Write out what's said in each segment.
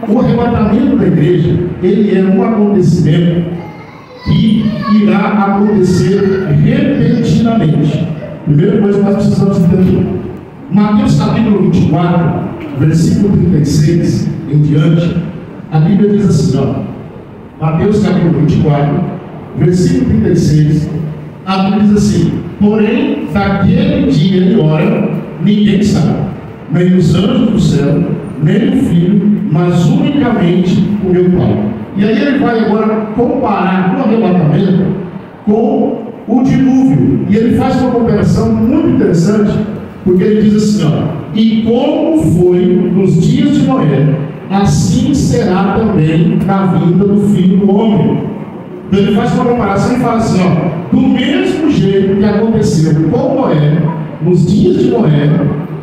o arrebatamento da igreja, ele é um acontecimento que irá acontecer repentinamente. Primeira coisa que nós precisamos entender. Mateus capítulo 24, versículo 36 em diante, a Bíblia diz assim, ó, Mateus capítulo 24, versículo 36, a Bíblia diz assim: porém, daquele dia e hora, ninguém sabe, nem os anjos do céu, nem o Filho, mas unicamente o meu Pai. E aí ele vai agora comparar o arrebatamento com o dilúvio. E ele faz uma comparação muito interessante, porque ele diz assim, ó: e como foi nos dias de Noé, assim será também na vinda do Filho do Homem. Então ele faz uma comparação e fala assim, ó: do mesmo jeito que aconteceu com Noé, nos dias de Noé,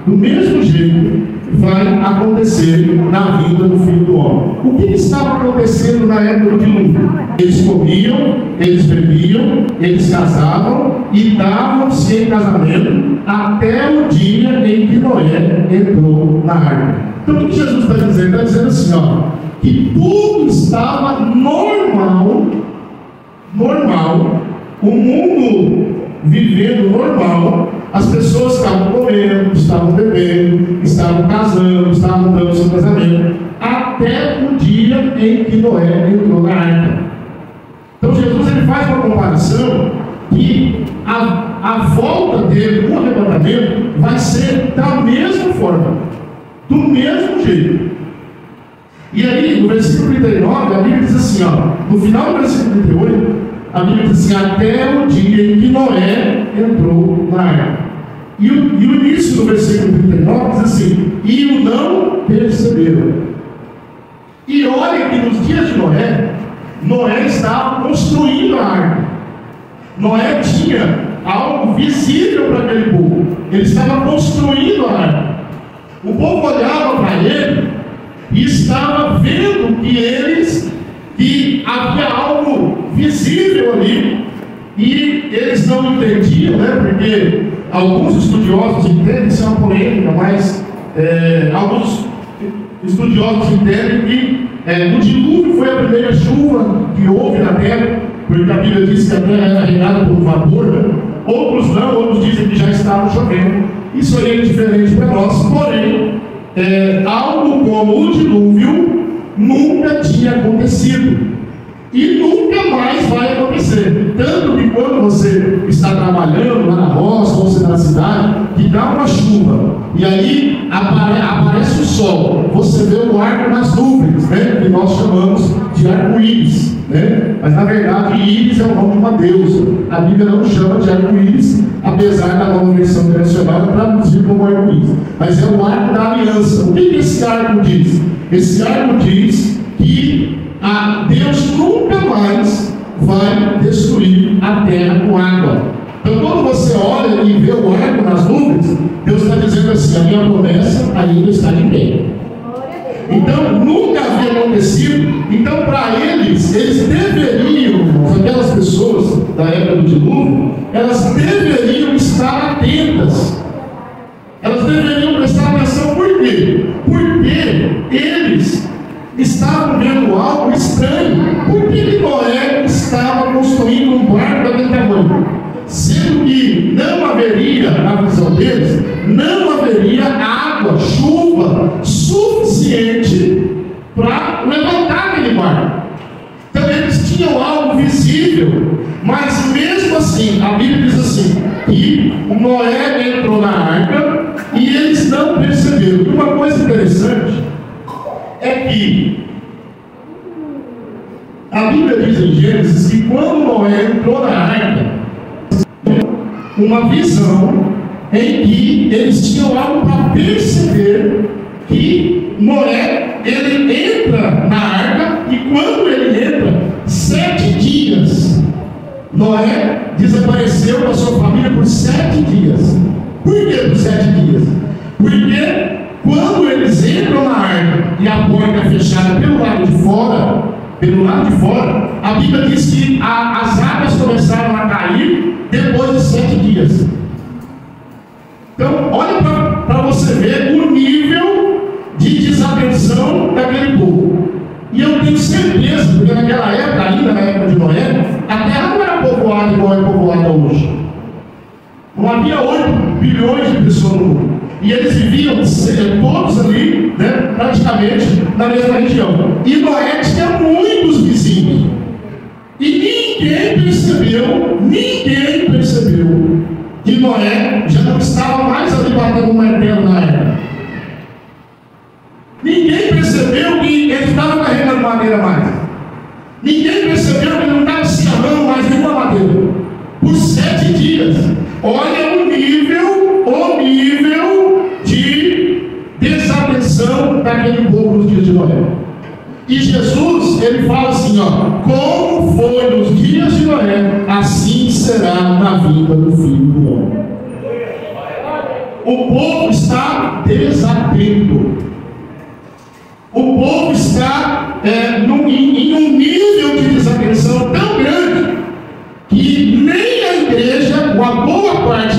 do mesmo jeito vai acontecer na vida do Filho do Homem. O que estava acontecendo na época do dilúvio? Eles comiam, eles bebiam, eles casavam e davam-se em casamento até o dia em que Noé entrou na arca. Então o que Jesus está dizendo? Ele está dizendo assim, ó, que tudo estava normal, o mundo vivendo normal. As pessoas estavam comendo, estavam bebendo, estavam casando, estavam dando seu casamento, até o dia em que Noé entrou na arca. Então Jesus ele faz uma comparação que a volta dele, o arrebatamento, vai ser da mesma forma, do mesmo jeito. E aí, no versículo 39, a Bíblia diz assim, ó, no final do versículo 38, a Bíblia diz assim: até o dia em que Noé entrou na arca. E o início do versículo 39 diz assim: e o não perceberam. E olha que nos dias de Noé, Noé estava construindo a arca. Noé tinha algo visível para aquele povo. Ele estava construindo a arca. O povo olhava para ele e estava vendo que havia algo visível ali, e eles não entendiam, né? Porque alguns estudiosos entendem, isso é uma polêmica, mas alguns estudiosos entendem que o dilúvio foi a primeira chuva que houve na terra, porque a Bíblia diz que a terra era regada por vapor, né? Outros não, outros dizem que já estava chovendo. Isso aí é diferente para nós, porém algo como o dilúvio nunca tinha acontecido e nunca mais vai acontecer. Tanto que quando você está trabalhando lá na roça, ou você na cidade, que dá uma chuva e aí aparece o sol, você vê o arco nas nuvens, né? Que nós chamamos de arco-íris, né? Mas na verdade íris é o nome de uma deusa. A Bíblia não chama de arco-íris, apesar da nova versão internacional traduzir como arco-íris, mas é o arco da aliança. O que esse arco diz? Esse arco diz que Deus nunca mais vai destruir a terra com água. Então quando você olha e vê o arco nas nuvens, Deus está dizendo assim: a minha promessa ainda está de pé. Então nunca havia acontecido. Então para eles deveriam, aquelas pessoas da época do dilúvio, elas deveriam estar atentas, elas deveriam prestar atenção. Por quê? Porque eles estavam vendo algo estranho. Por que Noé estava construindo um barco daquele tamanho? Sendo que não haveria, na visão deles, não haveria água, chuva suficiente para levantar aquele barco. Então eles tinham algo visível, mas mesmo assim, a Bíblia diz assim, que Noé entrou na arca e eles não perceberam. E uma coisa interessante é que a Bíblia diz em Gênesis que quando Noé entrou na arca, uma visão em que eles tinham algo para perceber que Noé, ele entra na arca, e quando ele entra, 7 dias, Noé desapareceu da sua família por 7 dias. Por que por 7 dias? Porque quando eles entram na arca e a porta é fechada pelo lado de fora, a Bíblia diz que as águas começaram a cair depois de 7 dias. Então, olha para você ver o nível de desatenção daquele povo. E eu tenho certeza, porque naquela época, ainda na época de Noé, a terra não era povoada igual é povoada hoje. Não havia 8 bilhões de pessoas no mundo. E eles viviam todos ali, né, praticamente na mesma região. E Noé tinha muitos vizinhos. E ninguém percebeu que Noé já não estava mais ali batendo um martelo na época. Ninguém percebeu que ele estava carregando madeira mais. Ninguém percebeu que ele não estava se amando mais nenhuma madeira. Por 7 dias. Olha o nível de desatenção daquele povo nos dias de Noé. E Jesus, ele fala assim, ó: como foi nos dias de Noé, assim será na vinda do Filho do Homem. O povo está desatento. O povo está em um nível de desatenção tão grande que nem a igreja, uma boa parte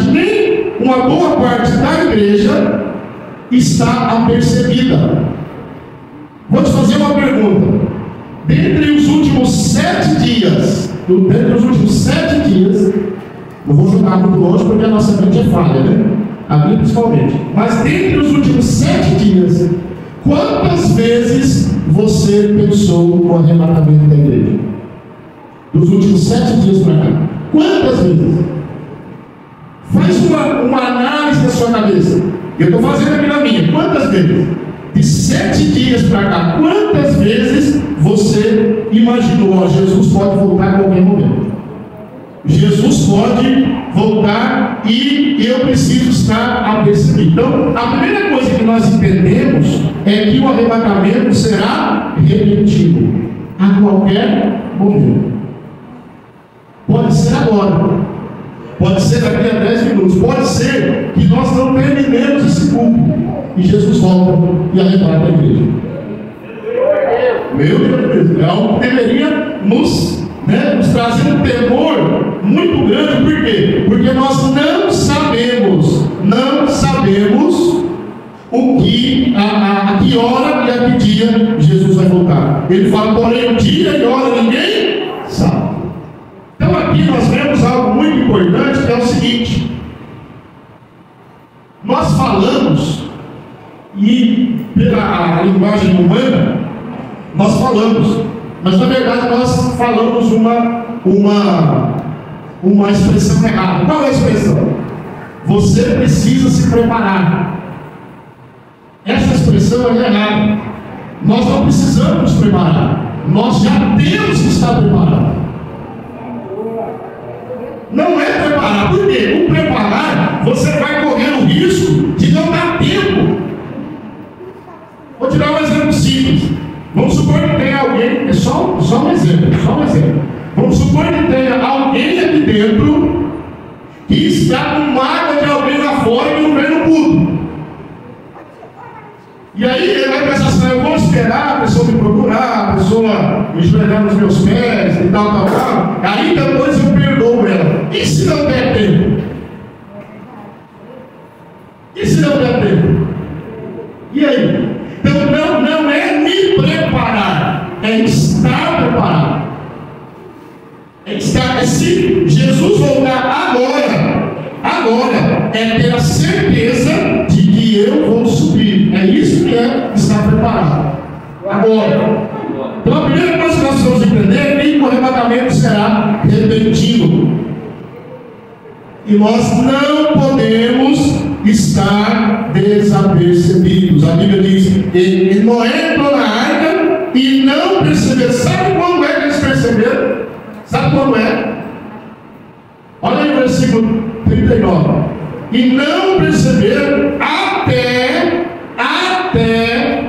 da igreja está apercebida. Vou te fazer uma pergunta. Dentre os últimos 7 dias, não vou jogar muito longe porque a nossa mente é falha, né? A minha principalmente. Mas dentre os últimos 7 dias, quantas vezes você pensou no arrebatamento da igreja? Dos últimos 7 dias para cá. Quantas vezes? Faz uma análise da sua cabeça. Eu estou fazendo aqui na minha. Quantas vezes? De 7 dias para cá, quantas vezes você imaginou: Jesus pode voltar a qualquer momento? Jesus pode voltar e eu preciso estar apercebido. Então, a primeira coisa que nós entendemos é que o arrebatamento será repentino, a qualquer momento. Pode ser agora, pode ser daqui a 10 minutos, pode ser que nós não terminemos esse culto e Jesus volta e arrebata a igreja. Meu Deus, é algo que deveria nos trazer um temor muito grande. Por quê? Porque nós não sabemos o que, a que hora e a que dia Jesus vai voltar. Ele fala, porém, o dia e hora ninguém sabe. Então aqui nós vemos algo muito importante, que é o seguinte: nós falamos, e pela linguagem humana, nós falamos, mas na verdade nós falamos uma expressão errada. Qual é a expressão? Você precisa se preparar. Essa expressão é errada. Nós não precisamos nos preparar, nós já temos que estar preparados. Não é preparar. Por quê? O preparar, você vai correr o risco de não dar tempo. Vou te dar um exemplo simples. Vamos supor que tenha alguém, é só um exemplo. Vamos supor que tenha alguém aqui dentro que está com mágoa de alguém lá fora que não vem no culto. E aí ele vai pensar assim: eu vou esperar a pessoa me procurar, a pessoa me esfregar nos meus pés e tal. Aí depois eu perdoo ela. E se não der tempo? E aí? Então não é me preparar, é estar preparado. É se Jesus voltar agora é ter a certeza de que eu vou subir. É isso que é estar preparado. Agora. Então a primeira coisa que nós precisamos entender é que o arrebatamento será repentino. E nós não podemos estar desapercebidos. A Bíblia diz: e Noé entrou na arca e não percebeu. Sabe quando é que eles perceberam? Sabe quando é? Olha aí o versículo 39. E não perceberam até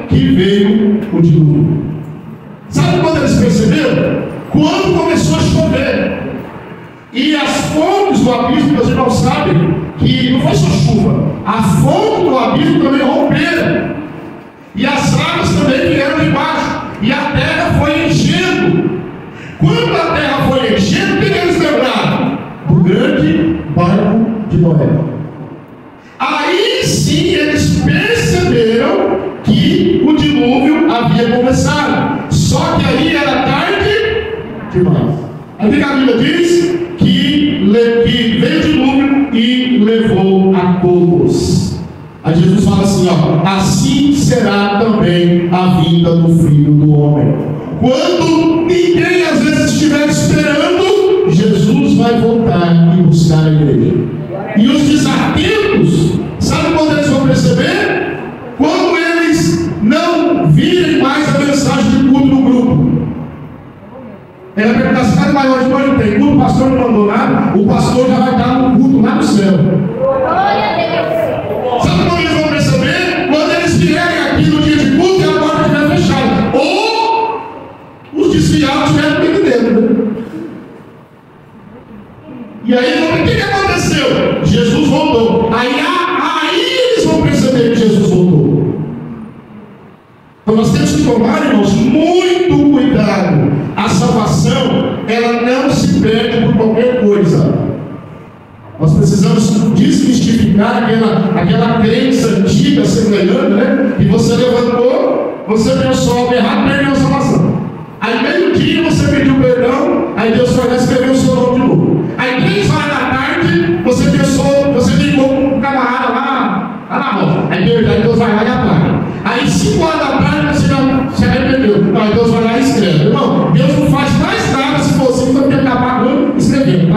que veio o dilúvio. Sabe quando eles perceberam? Quando começou a chover. E as fontes do abismo, os irmãos sabem que não foi só chuva, a fonte do abismo também romperam, e as águas também vieram de baixo, e a terra foi enchendo. Quando a terra foi enchendo, o que eles lembraram? Do grande barco de Noé. Aí sim eles perceberam que o dilúvio havia começado. Só demais. Aí a Bíblia diz que veio o dilúvio e levou a todos. Aí Jesus fala assim, ó, assim será também a vinda do Filho do Homem. Quando ninguém às vezes estiver esperando, Jesus vai voltar e buscar a igreja. E os desatentos, sabe quando eles vão perceber? Quando eles não virem mais a mensagem de culto no grupo. Ela pergunta assim, cara, mas hoje não tem culto, o pastor não mandou nada, o pastor já vai estar no culto lá no céu. Glória a Deus. Sabe quando eles vão perceber? Quando eles vierem aqui no dia de culto e a porta estiver fechada. Ou os desviados estiverem aqui dentro, né? E aí, o que aconteceu? Jesus voltou. Aí eles vão perceber que Jesus voltou. Então nós temos que tomar, irmãos, muito cuidado. A salvação, ela não se perde por qualquer coisa. Nós precisamos desmistificar aquela crença antiga, semelhante, né? Que você levantou, você pensou algo errado, perdeu a salvação. Aí meio-dia você pediu perdão, aí Deus foi lá e escreveu o seu nome de novo. Aí 3 horas da tarde, você pensou, você ligou com um camarada lá na roça. Aí Deus vai lá e apaga. Aí 5 horas da tarde você já se arrependeu. Não, aí Deus vai lá e escreve. Irmão, Deus não faz mais nada se você não ficar pagando, escrevendo.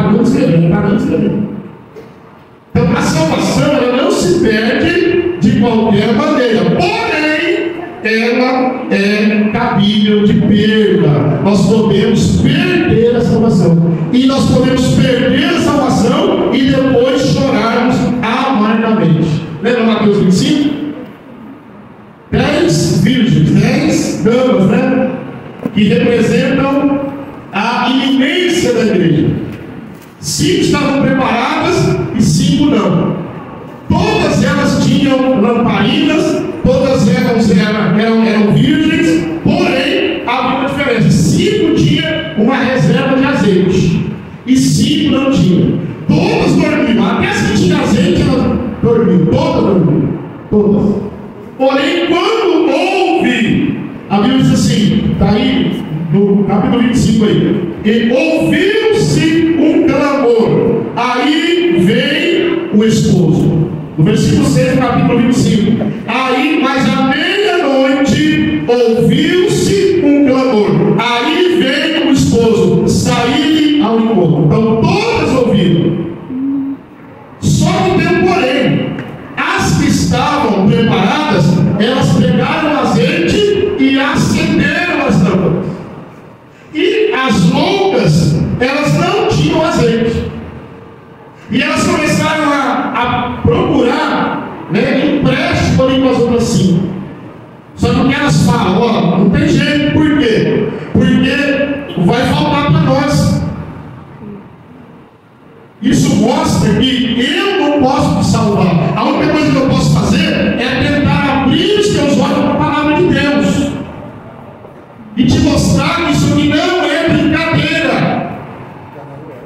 Então a salvação, ela não se perde de qualquer maneira. Porém, ela é cabível de perda. Nós podemos perder a salvação. E nós podemos perder a salvação e depois chorarmos amargamente. Lembra Mateus 25? 10 virgens, 10 damas, né? Que representam a iminência da igreja. 5 estavam preparadas e 5 não. Todas elas tinham lamparinas, todas elas eram virgens, porém havia uma diferença. 5 tinham uma reserva de azeite e 5 não tinham. Todas dormiam, até as que tinham azeite elas dormiam, todas. Porém, quando houve, a Bíblia diz assim, está aí no capítulo 25 aí, e ouviu-se um clamor, aí vem o esposo. No versículo 6 do capítulo 25, aí, mas à meia-noite ouviu-se um clamor, aí vem o esposo, saí-lhe ao encontro. Então todas ouviram. Só que tem um porém. As que estavam preparadas, elas pegaram o azeite e acenderam as lâmpadas. E as loucas, elas não tinham azeite. E elas começaram a procurar, né, empréstimo ali com as outras 5. Só que o que elas falam, ó, não tem jeito, por quê? Porque vai faltar para nós. Isso mostra que eu não posso te salvar. A única coisa que eu posso fazer é tentar abrir os teus olhos para a palavra de Deus e te mostrar que isso aqui não é brincadeira.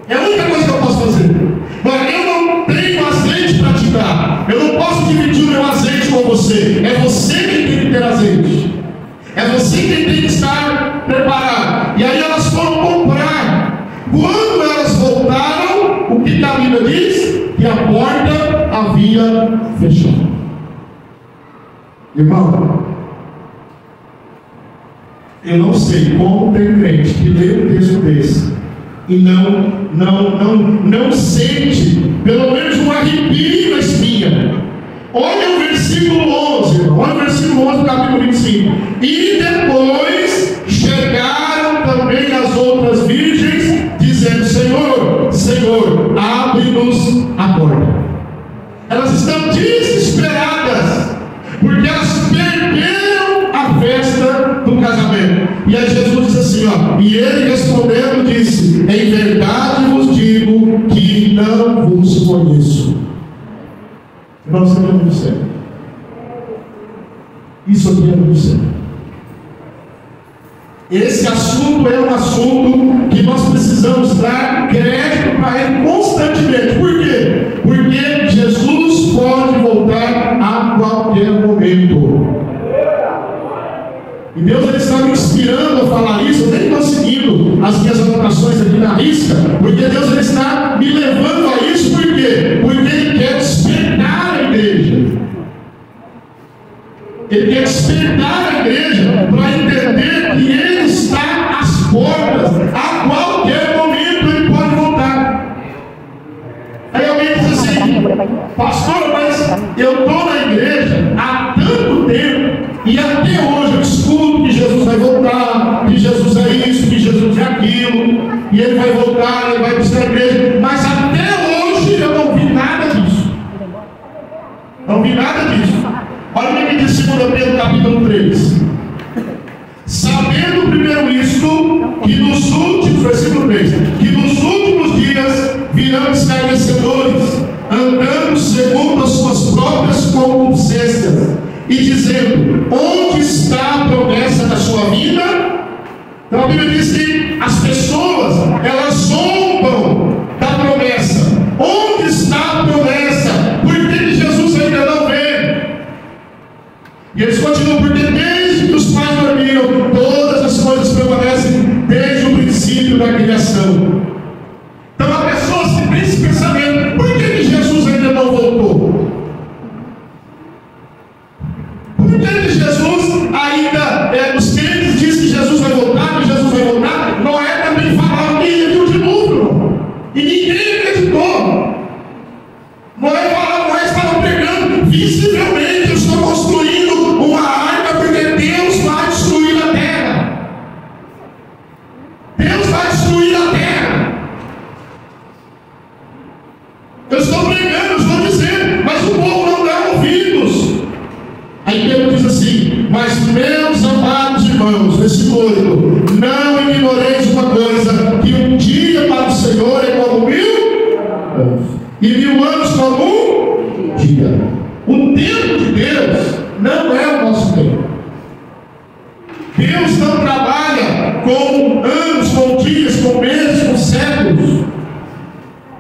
É a única coisa que eu posso fazer. Mas eu não tenho azeite para te dar. Eu não posso dividir o meu azeite com você. É você quem tem que ter azeite. É você quem tem que estar preparado. E aí elas foram comprar. Quando elas voltaram, o que a Bíblia diz? Que a porta havia fechado. Irmão, eu não sei como tem crente que lê um texto desse e não sente pelo menos um arrepio na espinha. Olha o versículo 11, irmão. Olha o versículo 11 do capítulo 25. E depois chegaram também as outras virgens, dizendo: Senhor, Senhor, abre-nos a porta. Elas estão desesperadas, porque elas perderam a festa do casamento. E aí Jesus diz assim, ó, e ele respondendo disse: em verdade vos digo que não vos conheço. Irmãos, isso aqui é muito sério. Isso aqui é muito sério. Esse assunto é um assunto que nós precisamos dar crédito para ele constantemente. Por quê? Porque Jesus pode voltar a qualquer momento. E Deus ele está me inspirando a falar isso. Eu nem estou seguindo as minhas anotações aqui na risca, porque Deus ele está me levando a isso. Por quê? Porque Ele quer despertar a igreja. Ele quer despertar a igreja para entender que Ele está às portas. A qualquer momento Ele pode voltar. Aí alguém diz assim: pastor, mas eu estou na igreja há tanto tempo e até hoje eu escuto que Jesus vai voltar, que Jesus é isso, que Jesus é aquilo, e Ele vai voltar, Ele vai buscar a igreja, mas até hoje eu não vi nada disso. Não vi nada disso. Olha o que diz 2 Pedro capítulo 3. Sabendo primeiro isto, que nos últimos, versículo 3, que nos últimos dias virão escarnecedores, andando segundo as suas próprias concupiscências, e dizendo: onde está a promessa da sua vida? Então a Bíblia diz que as pessoas, elas zombam da promessa. Onde está a promessa? Por que Jesus ainda não veio? E eles continuam: porque desde que os pais dormiram, todas as coisas permanecem desde o princípio da criação. Então a pessoa se tem esse pensamento: por que Jesus ainda não voltou? Por que Jesus ainda, os crentes dizem que Jesus vai voltar, que Jesus vai voltar? Noé também falava que ele viu de novo, e ninguém acreditou. Noé falava, Noé estava pregando: visivelmente eu estou construindo uma arca porque Deus vai destruir a terra. Deus vai destruir a terra. Eu estou pregando, eu estou dizendo, mas o povo não dá ouvidos. Aí Pedro diz assim: mas meus amados irmãos, versículo 8, não ignoreis uma coisa, que um dia para o Senhor é como 1000 anos, e 1000 anos como um dia. O tempo de Deus não é o nosso tempo. Deus não trabalha com anos, com dias, com meses, com séculos.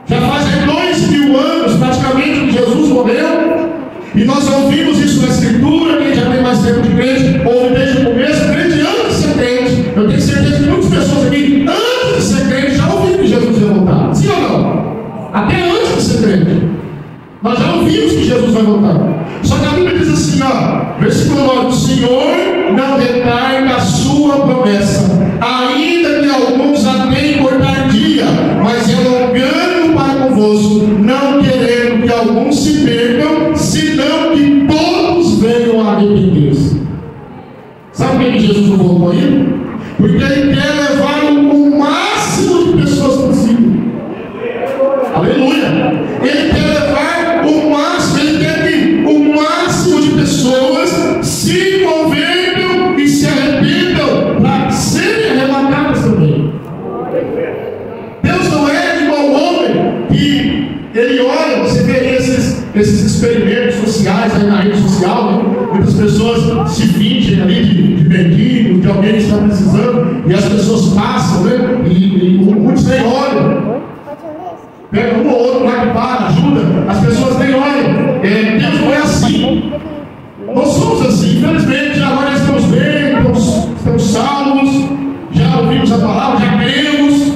Já fazem 2000 anos praticamente que Jesus morreu, e nós ouvimos isso na Escritura. Quem já tem mais tempo de crente, ouve desde o começo, crente antes de ser crente. Eu tenho certeza que muitas pessoas aqui, antes de ser crente, já ouviram que Jesus ia voltar. Sim ou não? Até antes de ser crente, nós já ouvimos que Jesus vai voltar. Só que a Bíblia diz assim, versículo 9: o Senhor não retarda a sua promessa, ainda que alguns a tenham por tardia, mas é longânimo para convosco, não querendo que alguns se percam, senão que todos venham a arrepender-se. Sabe por que Jesus não voltou ainda? Porque Ele quer levar o máximo de pessoas possível. Aleluia! Ele quer levar o máximo, Ele quer que o máximo de pessoas se convertam e se arrependam para serem arrebatadas também. Deus não é igual ao homem que ele olha, você vê esses experimentos sociais aí na rede social, né? Muitas pessoas se fingem ali de mendigo, de alguém que está precisando, e as pessoas passam, né? E muitos nem olham. Pega um ou outro lá que para, ajuda, as pessoas nem olham. Deus não é assim. Nós somos assim, infelizmente. Agora estamos bem, estamos salvos, já ouvimos a palavra, já cremos,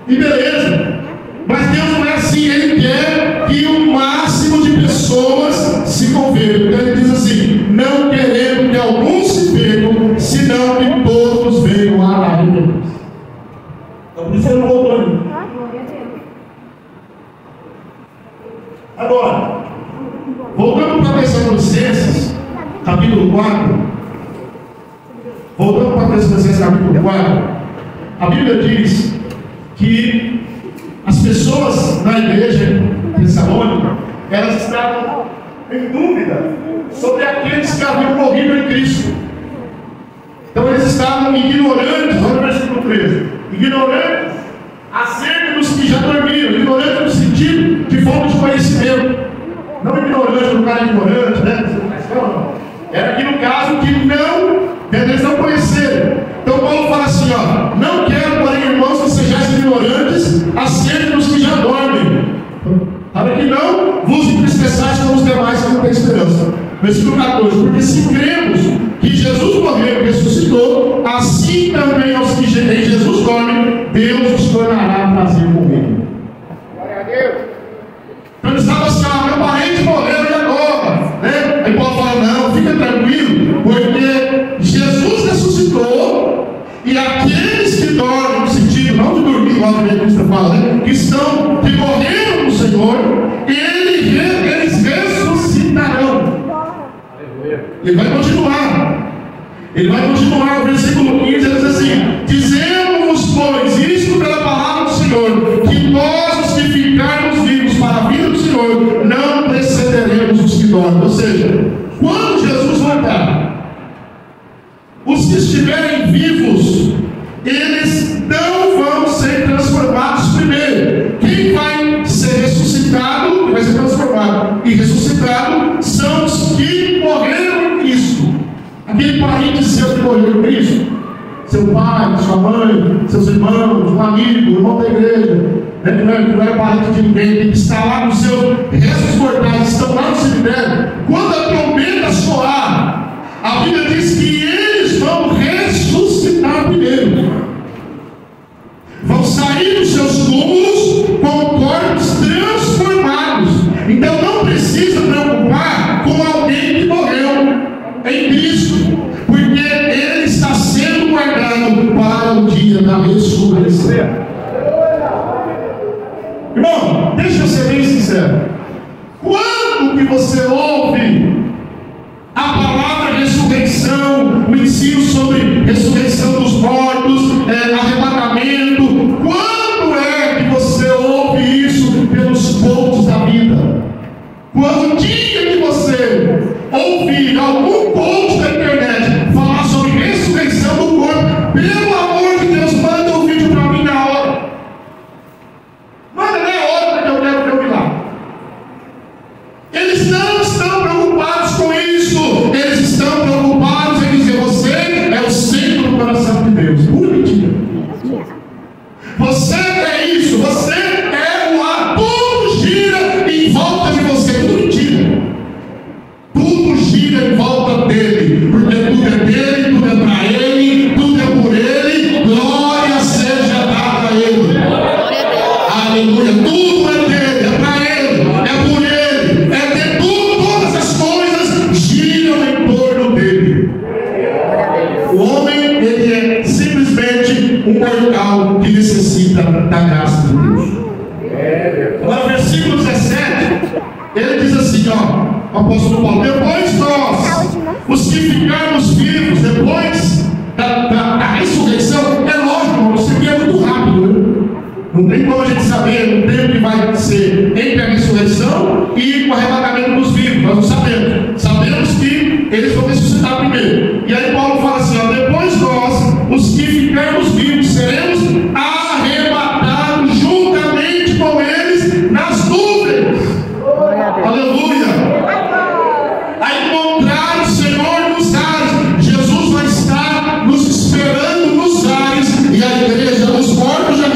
e beleza. Mas Deus não é assim. Ele quer que o máximo de pessoas se convertam. Então Ele diz assim: não querendo que alguns se percam, senão que todos venham a arrepender-se. Então por isso Ele não voltou ainda. Agora, voltando para Tessalonicenses, capítulo 4. Voltando para Tessalonicenses, capítulo 4. A Bíblia diz que as pessoas na igreja de Tessalônica, elas estavam em dúvida sobre aqueles que haviam morrido em Cristo. Então eles estavam ignorantes, olha o versículo 13, ignorantes acerca dos que já dormiram, ignorantes no sentido de falta de conhecimento, não ignorante do cara ignorante, né? Era aqui no caso que eles não conheceram. Então Paulo fala assim, não quero, porém, irmãos, que sejais ignorantes acerca dos que já dormem, para que não vos entristeçais como os demais que não têm esperança. Versículo 14: porque se cremos que Jesus morreu e ressuscitou, E aqueles que dormem, no sentido não de dormir, igual a Cristo fala, né? Que morreram no Senhor, eles ressuscitarão. Ele vai continuar. Ele vai continuar. O versículo 15 ele diz assim: dizemos, pois, isto pela palavra do Senhor, que nós, os que ficarmos vivos para a vida do Senhor, não precederemos os que dormem. Ou seja, quando Jesus voltar, os que estiverem vivos, eles não vão ser transformados primeiro. Quem vai ser ressuscitado, que vai ser transformado e ressuscitado, são os que morreram em Cristo. Aquele parente seu que morreu em Cristo, seu pai, sua mãe, seus irmãos, um amigo, irmão da igreja, né, que não é parente de ninguém, que está lá nos seus restos mortais, estão lá no cemitério. Quando a trombeta soar, a Bíblia diz que eles vão ressuscitar primeiro. Vão sair dos seus túmulos com corpos transformados. Então não precisa preocupar com alguém que morreu em Cristo, porque ele está sendo guardado para o dia da ressurreição. Irmão, deixa eu ser bem sincero. Quando que você ouve a palavra ressurreição, o ensino sobre ressurreição dos mortos, arrebatamento, quando é que você ouve isso pelos pontos da vida? Quando o dia que você ouvir algum coach da internet falar sobre ressurreição do corpo, pelo amor de Deus, manda um vídeo para mim na hora. Manda na hora que eu quero ver o milagre. Eles não estão preocupados com isso. Eles estão preocupados em dizer: você é o centro do coração de Deus. Pura mentira. Você é isso. Você é o ar. Tudo gira em volta de você. Tudo mentira. Tudo gira em volta dele, porque tudo é dele, tudo é para ele, tudo é por ele. Glória seja dada a ele. Aleluia. Tudo é dele, é para ele, é por ele, é de tudo. Todas as coisas giram em torno dele. O homem, ele é simplesmente um mortal que necessita da graça de Deus. Agora, versículo 17, ele diz assim, ó, o apóstolo Paulo: depois nós, os que ficarmos vivos, depois da ressurreição, é lógico, isso aqui é muito rápido, né? Não tem como a gente saber o tempo que vai ser entre a ressurreição e o arrebatamento dos vivos. Nós não sabemos. Sabemos que eles vão ressuscitar primeiro. E aí Paulo fala assim, ó: depois nós, os que ficarmos vivos, seremos arrebatados juntamente com eles nas nuvens. Aleluia! A encontrar o Senhor nos ares. Jesus vai estar nos esperando nos ares, e a igreja, os mortos já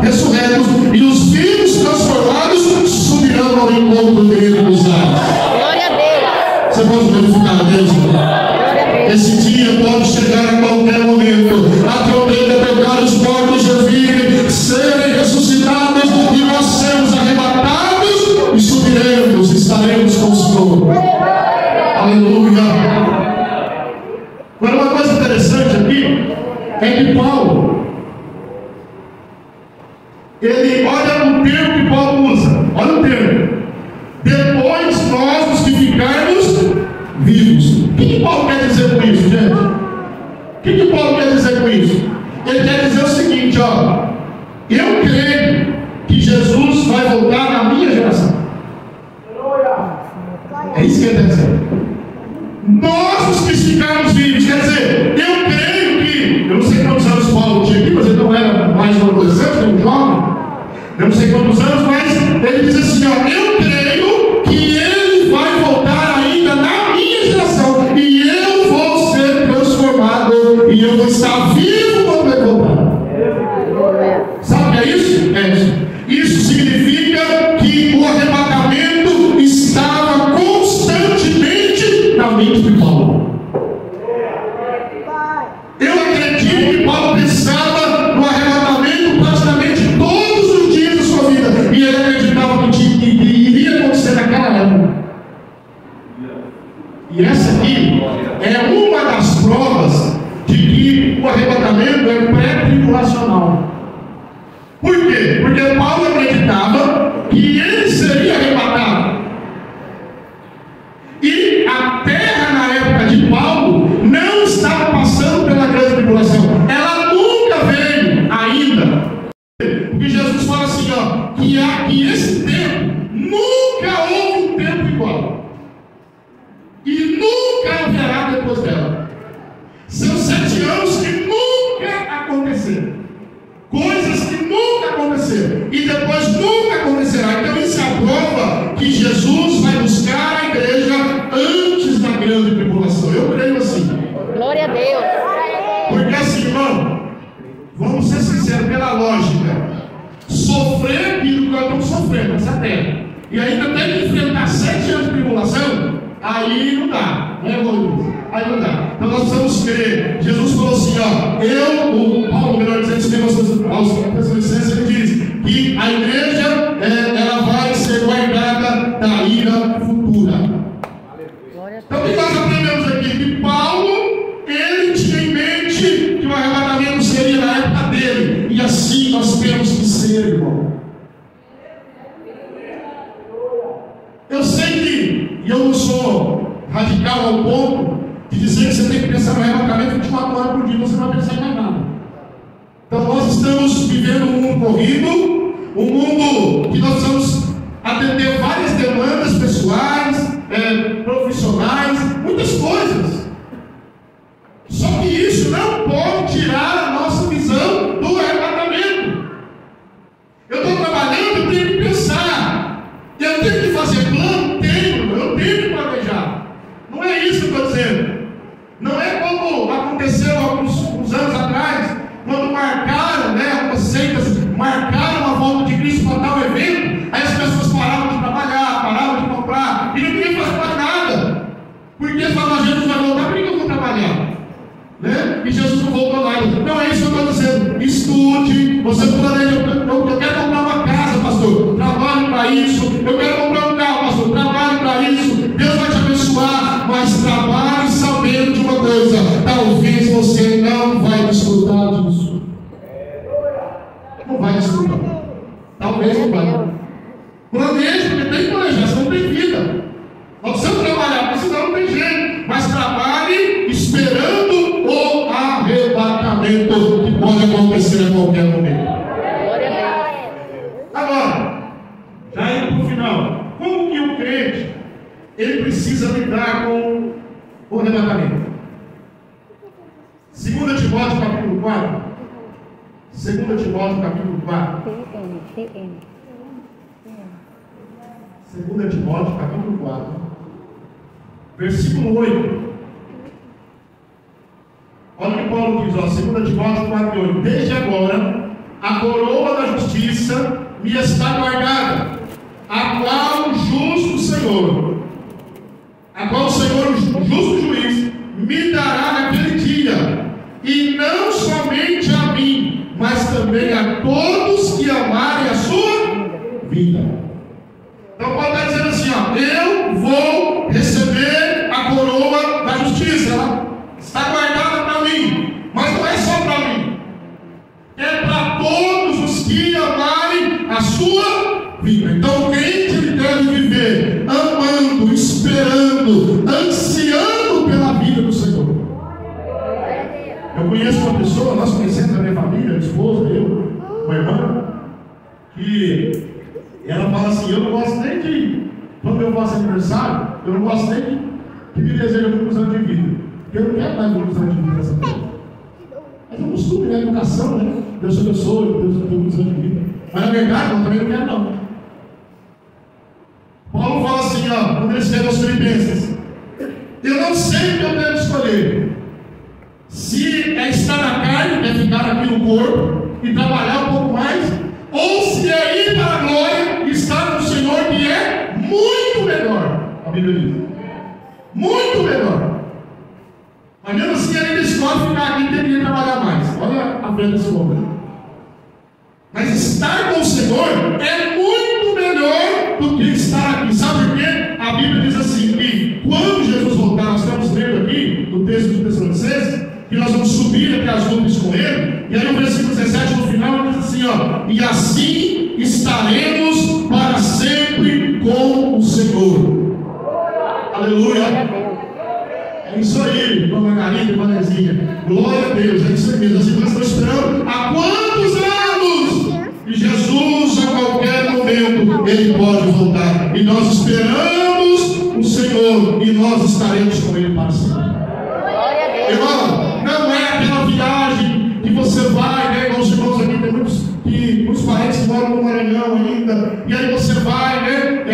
ressurretos e os vivos transformados subirão ao encontro dele nos ares. Glória a Deus. Você pode verificar a Deus? Esse dia pode chegar a qualquer momento. A trombeta tocar, os mortos ouvirem, serem ressuscitados e nós sermos arrebatados e subiremos, estaremos com o Senhor. Aleluia. Agora, uma coisa interessante aqui é que Paulo, ele olha o termo que Paulo usa. Olha o termo: depois nós, os que ficarmos vivos. O que Paulo quer dizer com isso, gente? O que Paulo quer dizer com isso? Ele quer dizer o seguinte, ó: eu creio que Jesus vai voltar na minha geração. É isso que ele quer dizer. Nós, os que ficarmos vivos, quer dizer, eu creio que, eu não sei quantos anos Paulo tinha aqui, mas ele não era mais um adolescente, um jovem, eu não sei quantos anos, mas ele diz assim, ó: eu creio que ele vai voltar ainda na minha geração, e eu vou ser transformado, e eu vou estar vivo quando ele voltar. Sabe o que é isso? É isso. Isso significa que o arrebatamento estava constantemente na mente de Paulo. Eu acredito que Paulo pensava no arrebatamento praticamente todos os dias da sua vida, e ele acreditava que iria acontecer naquela época. E essa aqui é uma das provas de que o arrebatamento arrebatamento é pré-tribulacional. Por quê? Porque Paulo acreditava que ele seria arrebatado. E a terra, na época de Paulo, não estava passando pela grande tribulação. Ela nunca veio ainda. Porque Jesus fala assim, ó, que esse tempo, nunca houve um tempo igual. E nunca haverá depois dela. São 7 anos que nunca aconteceram. Coisas que nunca aconteceram. E depois nunca acontecerá. Então isso é a prova que Jesus vai buscar a igreja antes da grande tribulação. Eu creio assim. Glória a Deus. Porque assim, irmão, vamos ser sinceros, pela lógica, sofrer aquilo que nós estamos sofrendo nessa terra, e ainda tem que enfrentar 7 anos de tribulação, aí não dá, não é, Luiz? Aí não dá. Então nós precisamos crer. Jesus falou assim, ó, o Paulo, melhor dizendo, escreveu aos Tessalonicenses, ele diz que a igreja, ela vai ser guardada da ira futura. Então o que nós aprendemos aqui? Que Paulo, ele tinha em mente que o arrebatamento seria na época dele, e assim nós temos que ser, irmão. Eu sei que, e eu não sou radical ao ponto de dizer que você tem que pensar no arrebatamento 24 horas por dia, você não vai pensar em mais nada. Então nós estamos vivendo um mundo corrido, um mundo que nós precisamos atender várias demandas pessoais, profissionais, muitas coisas. Só que isso não pode tirar a nossa visão do arrebatamento. Eu estou trabalhando, eu tenho que pensar, eu tenho que fazer plano, eu tenho que planejar. Não é isso que eu estou dizendo. Não é como aconteceu alguns anos atrás, quando marcaram, algumas seitas marcaram a volta de Cristo para tal evento, aí as pessoas paravam de trabalhar, paravam de comprar, e não queriam fazer mais nada. Porque falavam, Jesus vai voltar, por que eu vou trabalhar? E Jesus não voltou nada. Não é isso que eu estou dizendo. Estude, você planeja, eu quero comprar uma casa, pastor, trabalhe para isso. Eu quero comprar um carro, pastor, trabalhe para isso. Deus vai te abençoar, mas trabalhe sabendo de uma coisa: talvez você não vai desfrutar disso. Não vai desfrutar. Talvez não vai. Planeje, porque tem que planejar, senão não tem vida. Nós precisamos trabalhar, porque senão não tem jeito. Mas trabalhe esperando o arrebatamento, que pode acontecer a qualquer momento. Agora, já indo para o final, como que o crente ele precisa lidar com o arrebatamento? 2 Timóteo capítulo 4. 2 Timóteo capítulo 4. 2 Timóteo capítulo 4. Versículo 8. Olha o que Paulo diz, 2 Timóteo 4:8. Desde agora, a coroa da justiça me está guardada, a qual o justo Senhor, o justo juiz, me dará naquele dia, e não somente a mim, mas também a todos que amarem a sua vida. Então Paulo está dizendo assim, eu vou receber a coroa da justiça, ela está guardada para mim, mas não é só para mim, é para todos os que amarem a sua vida. Então o crente deve viver amando, esperando, ansiando pela vida do Senhor. Eu conheço uma pessoa, nós conhecemos a minha família, minha esposa, eu, uma irmã, que ela fala assim, eu não gosto nem de, quando eu faço aniversário, eu não gosto nem de que me deseja muitos anos de vida, porque eu não quero mais muitos anos de vida nessa terra. Mas é um costume, né? Educação, né? Deus abençoe, Deus tem muitos anos de vida. Mas na verdade, eu também não quero não. Paulo fala assim, quando ele escreve aos Filipenses, eu não sei o que eu devo escolher. Se é estar na carne, é ficar aqui no corpo e trabalhar um pouco mais, ou se é ir para a glória e estar com o Senhor, que é muito melhor. A Bíblia diz. Muito melhor. Mas mesmo assim, ele escolhe ficar aqui e teria que trabalhar mais. Olha a frente desse homem. Mas estar com o Senhor é muito melhor do que estar aqui. Sabe por quê? A Bíblia diz assim, que quando Jesus voltar, nós estamos lendo aqui, no texto de Tessalonicenses, que nós vamos subir servir até as lutas com ele. E aí o versículo 17 no final diz assim, ó: e assim estaremos para sempre com o Senhor. Aleluia. É isso aí, irmã Margarida e irmã Nezinha. Glória a Deus, é isso aí mesmo. As irmãs estão esperando há quantos anos? E Jesus, a qualquer momento, Ele pode voltar. E nós esperamos o Senhor, e nós estaremos com Ele para sempre. Irmão, não é aquela viagem que você vai, né? Os irmãos aqui tem muitos parentes que moram no Maranhão ainda. E aí você vai, né?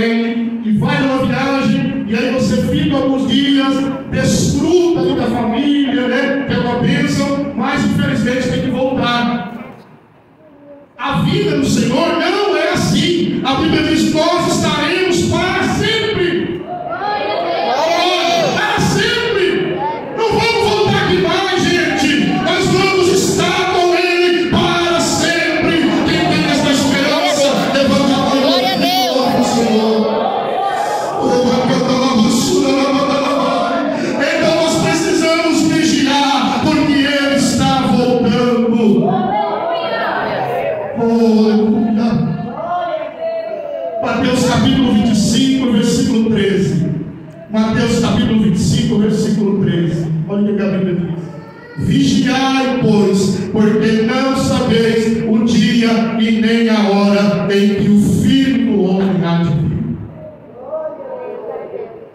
E vai numa viagem, e aí você fica alguns dias, desfruta ali da família, né? Que é uma bênção, mas infelizmente tem que voltar. A vida do Senhor não é assim. A Bíblia diz: nós estaremos para sempre. Para sempre. Não vamos voltar aqui mais, gente. Nós vamos estar com Ele para sempre. Quem tem essa esperança, levanta a mão. Glória a Deus. Senhor. Então nós precisamos vigiar, porque Ele está voltando. Aleluia. Mateus capítulo 25, versículo 13. Mateus capítulo 25, versículo 13. Olha o que a Bíblia diz: vigiai, pois, porque não sabeis o dia e nem a hora em que o Filho do Homem há de vir.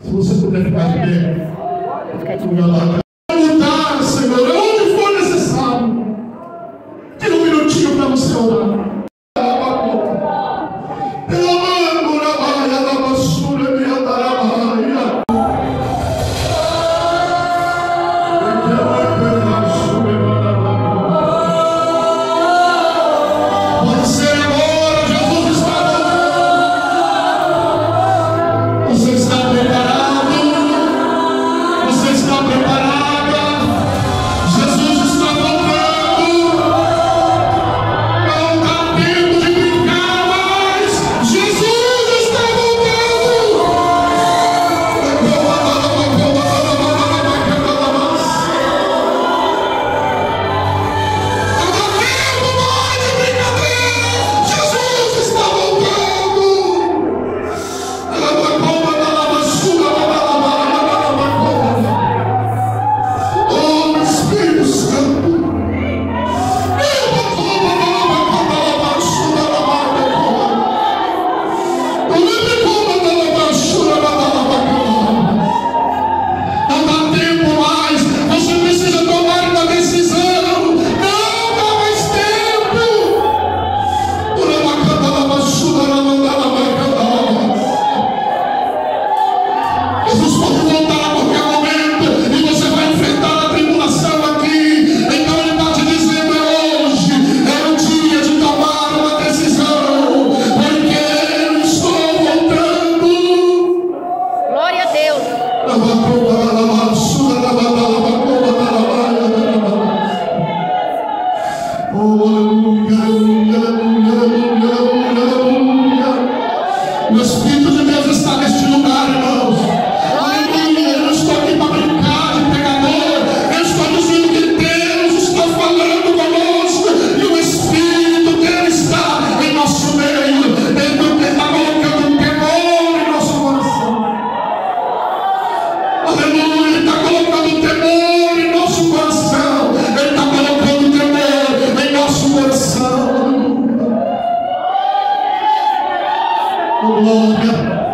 Se você puder ficar de pé, lutar, Senhor, onde for necessário. Tira um minutinho para você orar. O Espírito de Deus está neste lugar, irmãos. Aleluia. Eu não estou aqui para brincar de pregador. Eu estou dizendo que Deus está falando conosco. E o Espírito dele está em nosso meio. Ele está colocando um temor em nosso coração. Aleluia. Ele está colocando temor em nosso coração. Ele está colocando temor em nosso coração. Glória.